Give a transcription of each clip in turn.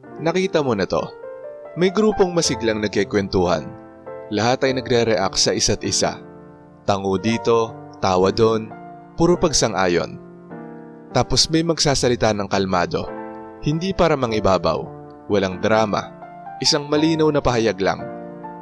Nakita mo na to. May grupong masiglang nagkikwentuhan. Lahat ay nagre-react sa isa't isa. Tango dito, tawa doon, puro pagsang-ayon. Tapos may magsasalita ng kalmado. Hindi para mangibabaw, walang drama, isang malinaw na pahayag lang,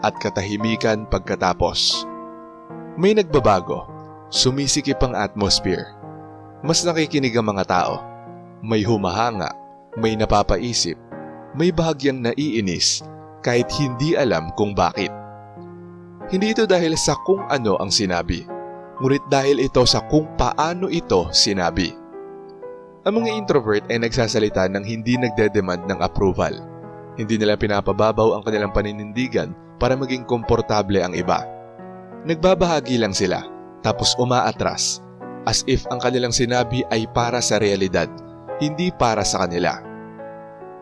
at katahimikan pagkatapos. May nagbabago, sumisikip ang atmosphere. Mas nakikinig ang mga tao. May humahanga, may napapaisip, may bahagyang naiinis kahit hindi alam kung bakit. Hindi ito dahil sa kung ano ang sinabi, ngunit dahil ito sa kung paano ito sinabi. Ang mga introvert ay nagsasalita ng hindi nagdedemand ng approval. Hindi nila pinapababaw ang kanilang paninindigan para maging komportable ang iba. Nagbabahagi lang sila, tapos umaatras, as if ang kanilang sinabi ay para sa realidad, hindi para sa kanila.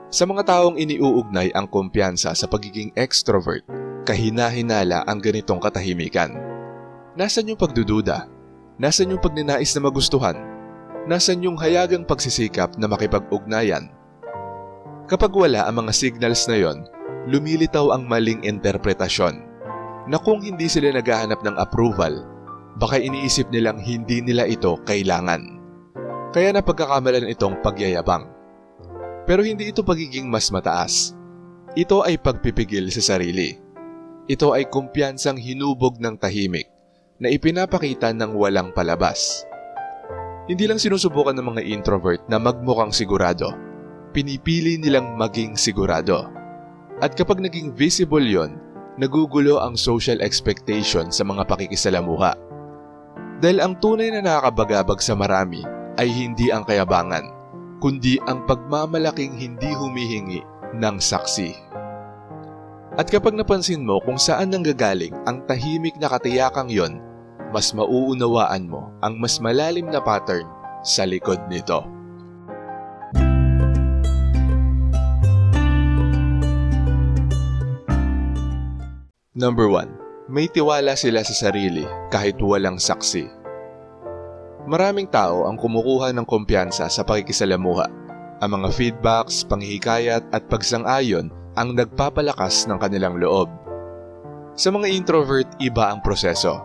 Sa mga taong iniuugnay ang kumpiyansa sa pagiging extrovert, kahina-hinala ang ganitong katahimikan. Nasaan yung pagdududa? Nasaan yung pagninais na magustuhan? Nasaan yung hayagang pagsisikap na makipag-ugnayan? Kapag wala ang mga signals na yon, lumilitaw ang maling interpretasyon na kung hindi sila naghahanap ng approval, baka iniisip nilang hindi nila ito kailangan. Kaya napagkakamalan itong pagyayabang. Pero hindi ito pagiging mas mataas. Ito ay pagpipigil sa sarili. Ito ay kumpiyansang hinubog ng tahimik na ipinapakita ng walang palabas. Hindi lang sinusubukan ng mga introvert na magmukhang sigurado. Pinipili nilang maging sigurado. At kapag naging visible yon, nagugulo ang social expectation sa mga pakikisalamuha. Dahil ang tunay na nakakabagabag sa marami ay hindi ang kayabangan, kundi ang pagmamalaking hindi humihingi ng saksi. At kapag napansin mo kung saan nanggagaling ang tahimik na katiyakang yon, mas mauunawaan mo ang mas malalim na pattern sa likod nito. Number 1. May tiwala sila sa sarili kahit walang saksi. Maraming tao ang kumukuha ng kumpiyansa sa pakikisalamuha. Ang mga feedbacks, panghihikayat at pagsang-ayon ang nagpapalakas ng kanilang loob. Sa mga introvert, iba ang proseso.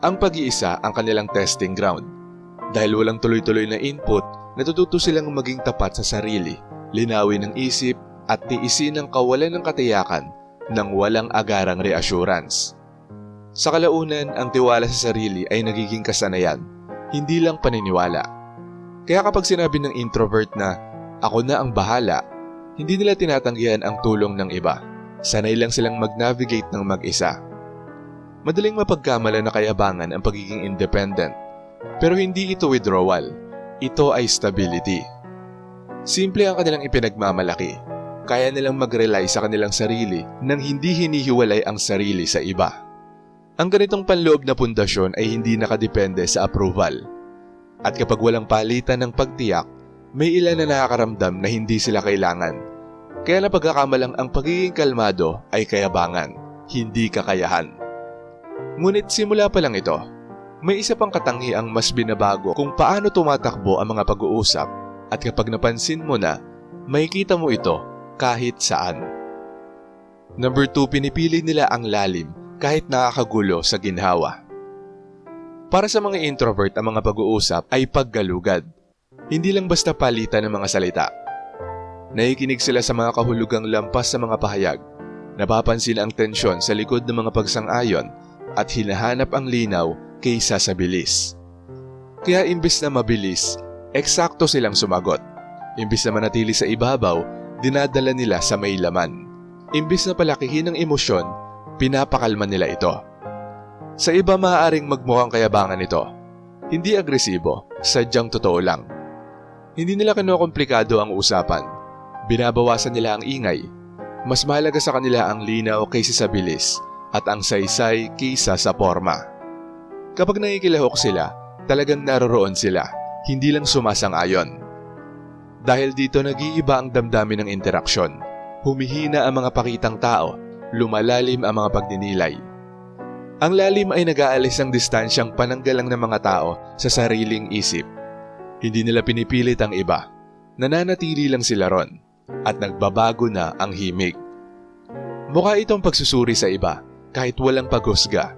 Ang pag-iisa ang kanilang testing ground. Dahil walang tuloy-tuloy na input, natututo silang maging tapat sa sarili, linawin ang isip at tiisin ang kawalan ng katiyakan ng walang agarang reassurance. Sa kalaunan, ang tiwala sa sarili ay nagiging kasanayan, hindi lang paniniwala. Kaya kapag sinabi ng introvert na, "Ako na ang bahala," hindi nila tinatanggihan ang tulong ng iba. Sanay lang silang mag-navigate ng mag-isa. Madaling mapagkamala na kayabangan ang pagiging independent. Pero hindi ito withdrawal. Ito ay stability. Simple ang kanilang ipinagmamalaki. Kaya nilang mag-rely sa kanilang sarili nang hindi hinihiwalay ang sarili sa iba. Ang ganitong panloob na pundasyon ay hindi nakadepende sa approval. At kapag walang palitan ng pagtiyak, may ilan na nakakaramdam na hindi sila kailangan. Kaya napagkakamalang ang pagiging kalmado ay kayabangan, hindi kakayahan. Ngunit simula pa lang ito, may isa pang katangiang mas binabago kung paano tumatakbo ang mga pag-uusap, at kapag napansin mo na, makikita mo ito kahit saan. Number 2, pinipili nila ang lalim kahit nakakagulo sa ginhawa. Para sa mga introvert, ang mga pag-uusap ay paggalugad. Hindi lang basta palitan ng mga salita. Nakikinig sila sa mga kahulugang lampas sa mga pahayag. Napapansin ang tensyon sa likod ng mga pagsang-ayon at hinahanap ang linaw kaysa sa bilis. Kaya imbes na mabilis, eksakto silang sumagot. Imbes na manatili sa ibabaw, dinadala nila sa may laman. Imbes na palakihin ang emosyon, pinapakalma nila ito. Sa iba maaaring magmukhang kayabangan ito. Hindi agresibo, sadyang totoo lang. Hindi nila kinokomplikado ang usapan. Binabawasan nila ang ingay. Mas mahalaga sa kanila ang linaw kaysa sa bilis at ang saysay kaysa sa porma. Kapag nakikilahok sila, talagang naroroon sila, hindi lang sumasang-ayon. Dahil dito nag-iiba ang damdamin ng interaksyon. Humihina ang mga pakitang tao, lumalalim ang mga pagdinilay. Ang lalim ay nag-aalis ng distansyang pananggalang ng mga tao sa sariling isip. Hindi nila pinipilit ang iba. Nananatili lang sila ron. at nagbabago na ang himig. Mukha itong pagsusuri sa iba kahit walang paghusga.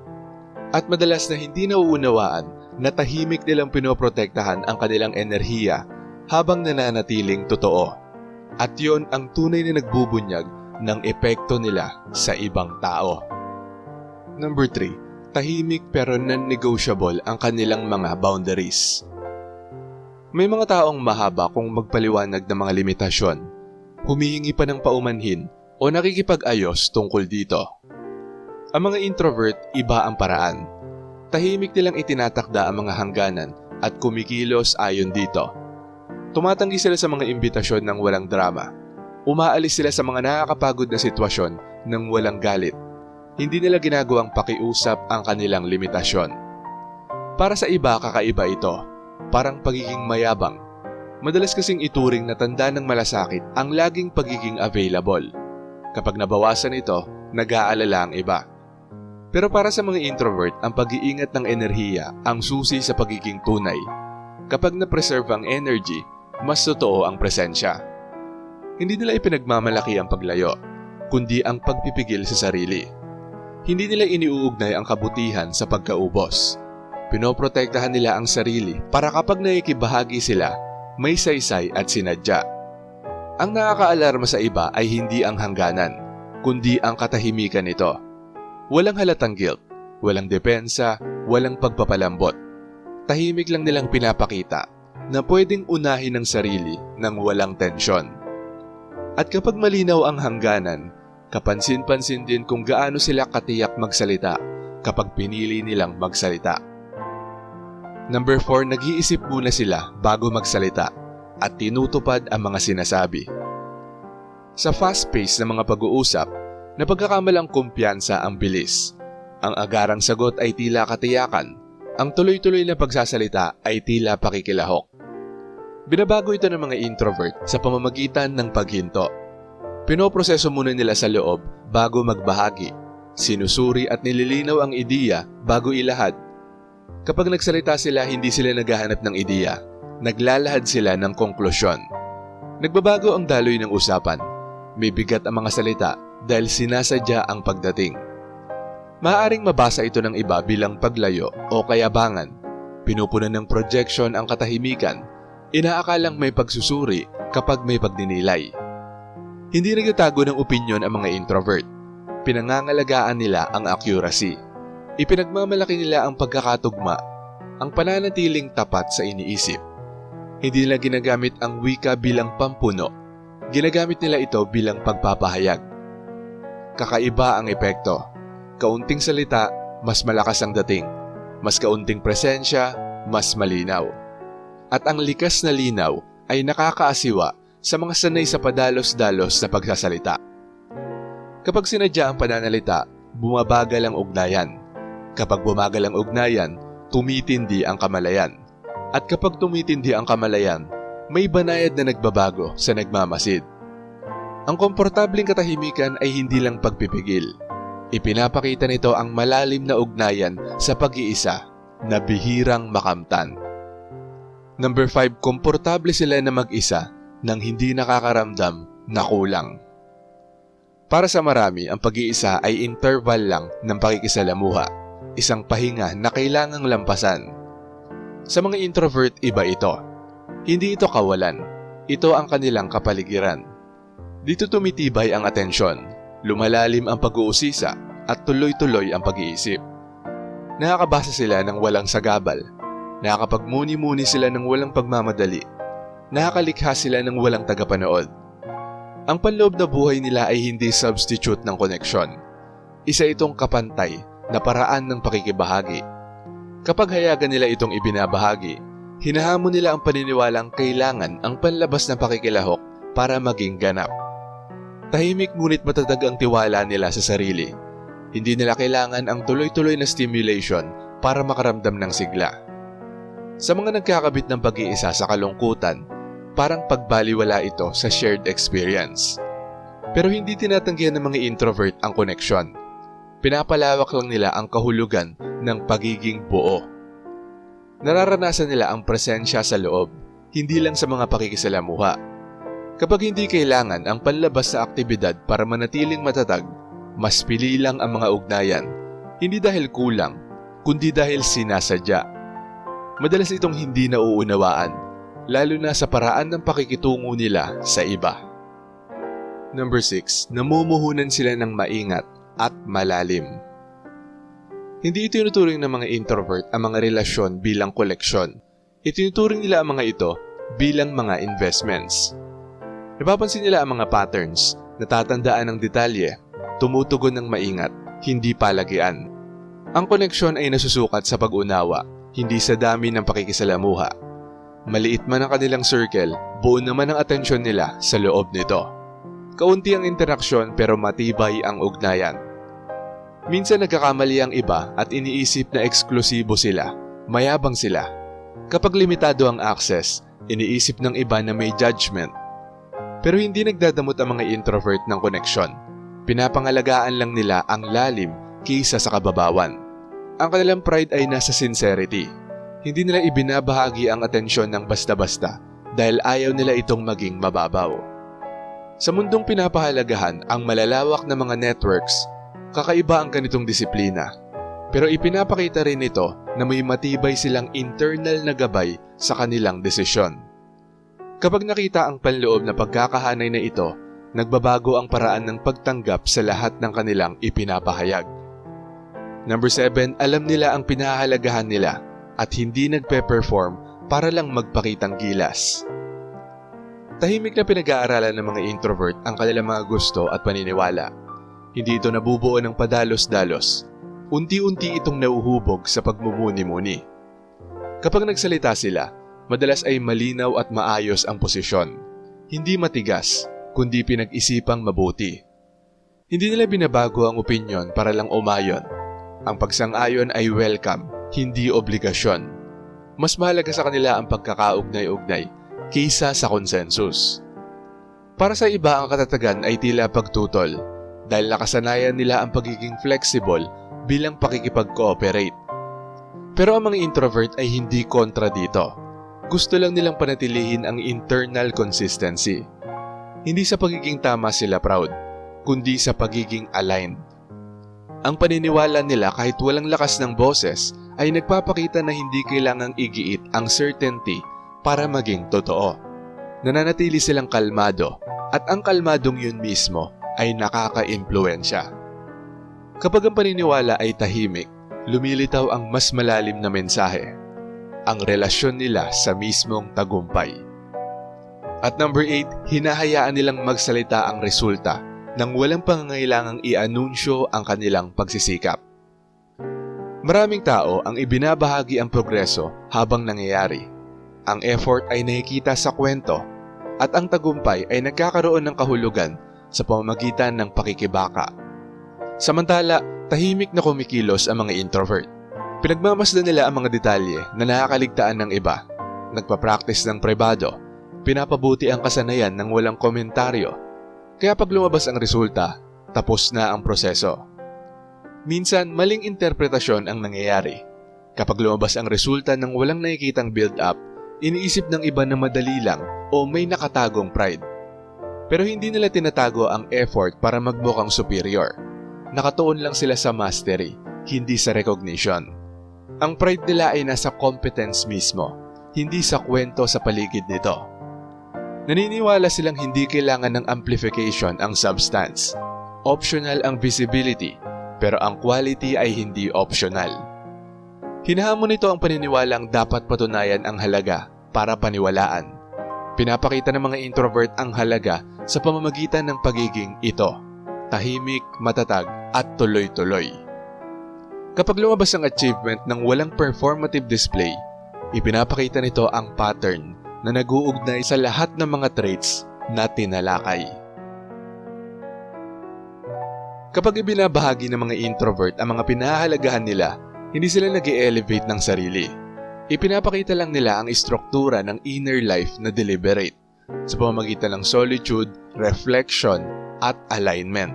At madalas na hindi nauunawaan na tahimik nilang pinoprotektahan ang kanilang enerhiya habang nananatiling totoo. At yon ang tunay na nagbubunyag ng epekto nila sa ibang tao. Number 3. Tahimik pero non-negotiable ang kanilang mga boundaries. May mga taong mahaba kung magpaliwanag ng mga limitasyon, humihingi pa ng paumanhin o nakikipag-ayos tungkol dito. Ang mga introvert, iba ang paraan. Tahimik nilang itinatakda ang mga hangganan at kumikilos ayon dito. Tumatanggi sila sa mga imbitasyon ng walang drama. Umaalis sila sa mga nakakapagod na sitwasyon ng walang galit. Hindi nila ginagawang pakiusap ang kanilang limitasyon. Para sa iba, kakaiba ito. Parang pagiging mayabang. Madalas kasing ituring na tanda ng malasakit ang laging pagiging available. Kapag nabawasan ito, nag-aalala ang iba. Pero para sa mga introvert, ang pag-iingat ng enerhiya ang susi sa pagiging tunay. Kapag na-preserve ang energy, mas totoo ang presensya. Hindi nila ipinagmamalaki ang paglayo, kundi ang pagpipigil sa sarili. Hindi nila iniuugnay ang kabutihan sa pagkaubos. Pinoprotektahan nila ang sarili para kapag naikibahagi sila, may saysay at sinadya. Ang nakakaalarma sa iba ay hindi ang hangganan, kundi ang katahimikan nito. Walang halatang guilt, walang depensa, walang pagpapalambot. Tahimik lang nilang pinapakita na pwedeng unahin ang sarili ng walang tensyon. At kapag malinaw ang hangganan, kapansin-pansin din kung gaano sila katiyak magsalita kapag pinili nilang magsalita. Number 4, nag-iisip muna sila bago magsalita at tinutupad ang mga sinasabi. Sa fast pace ng mga pag-uusap, napagkakamalang kumpiyansa ang bilis. Ang agarang sagot ay tila katiyakan. Ang tuloy-tuloy na pagsasalita ay tila pakikilahok. Binabago ito ng mga introvert sa pamamagitan ng paghinto. Pinoproseso muna nila sa loob bago magbahagi. Sinusuri at nililinaw ang ideya bago ilahad. Kapag nagsalita sila, hindi sila naghahanap ng ideya. Naglalahad sila ng konklusyon. Nagbabago ang daloy ng usapan. May bigat ang mga salita dahil sinasadya ang pagdating. Maaaring mabasa ito ng iba bilang paglayo o kayabangan. Pinupunan ng projection ang katahimikan. Inaakalang may pagsusuri kapag may pagdinilay. Hindi nagtatago ng opinyon ang mga introvert. Pinangangalagaan nila ang accuracy. Ipinagmamalaki nila ang pagkakatugma, ang pananatiling tapat sa iniisip. Hindi nila ginagamit ang wika bilang pampuno. Ginagamit nila ito bilang pagpapahayag. Kakaiba ang epekto. Kaunting salita, mas malakas ang dating. Mas kaunting presensya, mas malinaw. At ang likas na linaw ay nakakaasiwa sa mga sanay sa padalos-dalos na pagsasalita. Kapag sinadya ang pananalita, bumabagal ang ugnayan. Kapag bumagal ang ugnayan, tumitindi ang kamalayan. At kapag tumitindi ang kamalayan, may banayad na nagbabago sa nagmamasid. Ang komportabling katahimikan ay hindi lang pagpipigil. Ipinapakita nito ang malalim na ugnayan sa pag-iisa na bihirang makamtan. Number 5, komportable sila na mag-isa nang hindi nakakaramdam na kulang. Para sa marami, ang pag-iisa ay interval lang ng pakikisalamuha. Isang pahinga na kailangang lampasan. Sa mga introvert, iba ito. Hindi ito kawalan. Ito ang kanilang kapaligiran. Dito tumitibay ang atensyon, lumalalim ang pag-uusisa at tuloy-tuloy ang pag-iisip. Nakakabasa sila ng walang sagabal. Nakakapagmuni-muni sila ng walang pagmamadali. Nakakalikha sila ng walang tagapanood. Ang panloob na buhay nila ay hindi substitute ng koneksyon. Isa itong kapantay na paraan ng pakikibahagi. Kapag hayagan nila itong ibinabahagi, hinahamon nila ang paniniwalang kailangan ang panlabas ng pakikilahok para maging ganap. Tahimik ngunit matatag ang tiwala nila sa sarili. Hindi nila kailangan ang tuloy-tuloy na stimulation para makaramdam ng sigla. Sa mga nagkakabit ng pag-iisa sa kalungkutan, parang pagbaliwala ito sa shared experience. Pero hindi tinatanggihan ng mga introvert ang koneksyon. Pinapalawak lang nila ang kahulugan ng pagiging buo. Nararanasan nila ang presensya sa loob, hindi lang sa mga pakikisalamuha. Kapag hindi kailangan ang panlabas sa aktibidad para manatiling matatag, mas pili lang ang mga ugnayan, hindi dahil kulang, kundi dahil sinasadya. Madalas itong hindi nauunawaan, lalo na sa paraan ng pakikitungo nila sa iba. Number 6, namumuhunan sila ng maingat at malalim. Hindi itinuturing ng mga introvert ang mga relasyon bilang koleksyon. Itinuturing nila ang mga ito bilang mga investments. Napapansin nila ang mga patterns, natatandaan ng detalye, tumutugon ng maingat, hindi palagian. Ang koneksyon ay nasusukat sa pag-unawa, hindi sa dami ng pakikisalamuha. Maliit man ang kanilang circle, buo naman ang atensyon nila sa loob nito. Kaunti ang interaksyon pero matibay ang ugnayan. Minsan nagkakamali ang iba at iniisip na eksklusibo sila, mayabang sila. Kapag limitado ang access, iniisip ng iba na may judgment. Pero hindi nagdadamot ang mga introvert ng koneksyon. Pinapangalagaan lang nila ang lalim kaysa sa kababawan. Ang kanilang pride ay nasa sincerity. Hindi nila ibinabahagi ang atensyon ng basta-basta dahil ayaw nila itong maging mababaw. Sa mundong pinapahalagahan ang malalawak na mga networks, kakaiba ang ganitong disiplina. Pero ipinapakita rin ito na may matibay silang internal na gabay sa kanilang desisyon. Kapag nakita ang panloob na pagkakahanay na ito, nagbabago ang paraan ng pagtanggap sa lahat ng kanilang ipinapahayag. Number 7, alam nila ang pinahahalagahan nila at hindi nagpe-perform para lang magpakitang gilas. Tahimik na pinag-aaralan ng mga introvert ang kanilang mga gusto at paniniwala. Hindi ito nabubuo ng padalos-dalos. Unti-unti itong nauhubog sa pagmumuni-muni. Kapag nagsalita sila, madalas ay malinaw at maayos ang posisyon. Hindi matigas, kundi pinag-isipang mabuti. Hindi nila binabago ang opinyon para lang umayon. Ang pagsang-ayon ay welcome, hindi obligasyon. Mas mahalaga sa kanila ang pagkakaugnay-ugnay kaysa sa konsensus. Para sa iba ang katatagan ay tila pagtutol dahil nakasanayan nila ang pagiging flexible bilang pakikipag-cooperate. Pero ang mga introvert ay hindi kontra dito. Gusto lang nilang panatilihin ang internal consistency. Hindi sa pagiging tama sila proud, kundi sa pagiging aligned. Ang paniniwala nila kahit walang lakas ng boses ay nagpapakita na hindi kailangang igiit ang certainty para maging totoo. Nananatili silang kalmado at ang kalmadong yun mismo ay nakaka-impluwensya. Kapag ang paniniwala ay tahimik, lumilitaw ang mas malalim na mensahe. Ang relasyon nila sa mismong tagumpay. At number 8, hinahayaan nilang magsalita ang resulta nang walang pangangailangang i-anunsyo ang kanilang pagsisikap. Maraming tao ang ibinabahagi ang progreso habang nangyayari. Ang effort ay nakikita sa kwento at ang tagumpay ay nagkakaroon ng kahulugan sa pamamagitan ng pakikibaka. Samantala, tahimik na kumikilos ang mga introvert. Pinagmamasdan nila ang mga detalye na nakakaligtaan ng iba, nagpa-practice ng pribado, pinapabuti ang kasanayan ng walang komentaryo. Kaya pag lumabas ang resulta, tapos na ang proseso. Minsan, maling interpretasyon ang nangyayari. Kapag lumabas ang resulta ng walang nakikitang build-up, iniisip ng iba na madali lang o may nakatagong pride. Pero hindi nila tinatago ang effort para magmukhang superior. Nakatuon lang sila sa mastery, hindi sa recognition. Ang pride nila ay nasa competence mismo, hindi sa kwento sa paligid nito. Naniniwala silang hindi kailangan ng amplification ang substance. Optional ang visibility, pero ang quality ay hindi optional. Hinahamon nito ang paniniwalang dapat patunayan ang halaga para paniwalaan. Pinapakita ng mga introvert ang halaga sa pamamagitan ng pagiging ito, tahimik, matatag at tuloy-tuloy. Kapag lumabas ang achievement ng walang performative display, ipinapakita nito ang pattern na nag-uugnay sa lahat ng mga traits na tinalakay. Kapag ibinabahagi ng mga introvert ang mga pinahahalagahan nila, hindi sila nag-e-elevate ng sarili. Ipinapakita lang nila ang istruktura ng inner life na deliberate sa pamamagitan ng solitude, reflection, at alignment.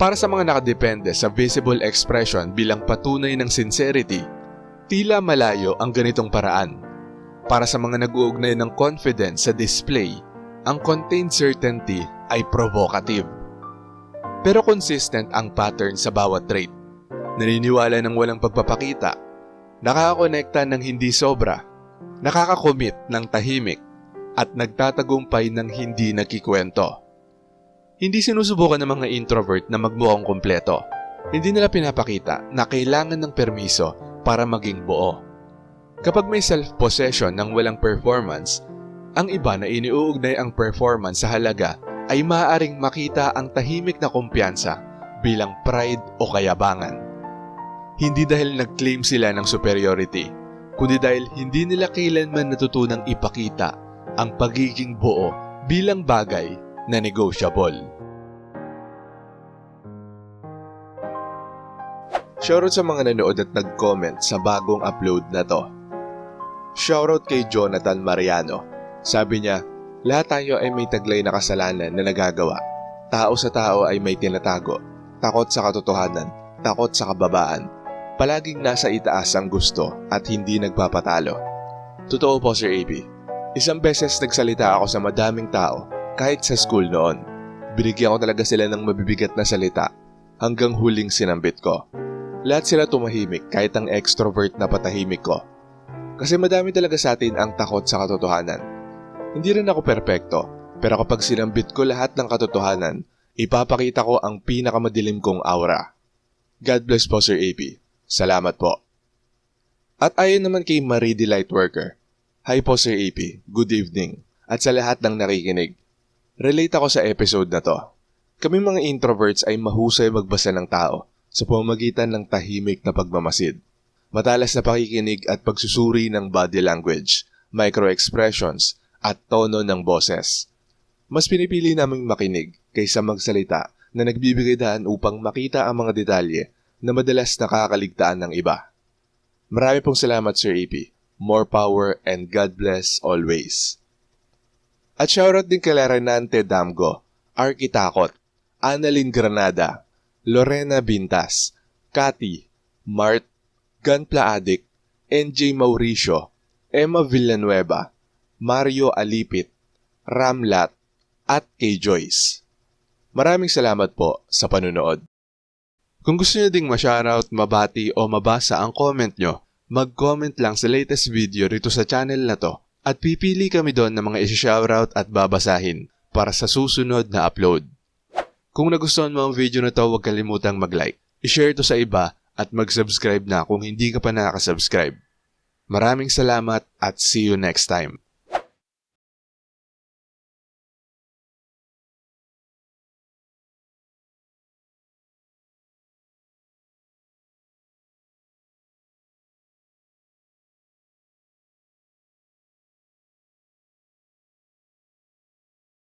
Para sa mga nakadepende sa visible expression bilang patunay ng sincerity, tila malayo ang ganitong paraan. Para sa mga nag-uugnay ng confidence sa display, ang contained certainty ay provocative. Pero consistent ang pattern sa bawat trait. Naniniwala ng walang pagpapakita, nakakakonekta ng hindi sobra, nakakakomit ng tahimik, at nagtatagumpay ng hindi nagkikwento. Hindi sinusubukan ng mga introvert na magmukhang kumpleto. Hindi nila pinapakita na kailangan ng permiso para maging buo. Kapag may self-possession ng walang performance, ang iba na iniuugnay ang performance sa halaga ay maaaring makita ang tahimik na kumpiyansa bilang pride o kayabangan. Hindi dahil nag-claim sila ng superiority, kundi dahil hindi nila kailanman natutunang ipakita ang pagiging buo bilang bagay na negotiable. Shoutout sa mga nanood at nag-comment sa bagong upload na to. Shoutout kay Jonathan Mariano. Sabi niya, lahat tayo ay may taglay na kasalanan na nagagawa. Tao sa tao ay may tinatago. Takot sa katotohanan, takot sa kababaan. Palaging nasa itaas ang gusto at hindi nagpapatalo. Totoo po, Sir AB. Isang beses nagsalita ako sa madaming tao kahit sa school noon. Binigyan ko talaga sila ng mabibigat na salita hanggang huling sinambit ko. Lahat sila tumahimik kahit ang extrovert na patahimik ko. Kasi madami talaga sa atin ang takot sa katotohanan. Hindi rin ako perpekto, pero kapag sinambit ko lahat ng katotohanan, ipapakita ko ang pinakamadilim kong aura. God bless po, Sir AP. Salamat po. At ayon naman kay Marie the Lightworker, hi po, Sir AP. Good evening. At sa lahat ng nakikinig. Relate ako sa episode na to. Kami mga introverts ay mahusay magbasa ng tao sa pamamagitan ng tahimik na pagmamasid. Matalas na pakikinig at pagsusuri ng body language, micro-expressions, at tono ng boses. Mas pinipili naming makinig kaysa magsalita na nagbibigay daan upang makita ang mga detalye na madalas nakakaligtaan ng iba. Marami pong salamat, Sir AP. More power and God bless always. At shoutout din kay Renante Damgo, Arky Takot, Annalyn Granada, Lorena Bintas, Cathy, Mart, Gunpla Addict, NJ Mauricio, Emma Villanueva, Mario Alipit, Ramlat, at kay Joyce. Maraming salamat po sa panunood. Kung gusto niyo ding ma-shoutout, mabati o mabasa ang comment nyo, mag-comment lang sa latest video rito sa channel na to at pipili kami doon ng mga isi-shoutout at babasahin para sa susunod na upload. Kung nagustuhan mo ang video na to, huwag kalimutang mag-like, i-share to sa iba at mag-subscribe na kung hindi ka pa nakaka-subscribe. Maraming salamat at see you next time.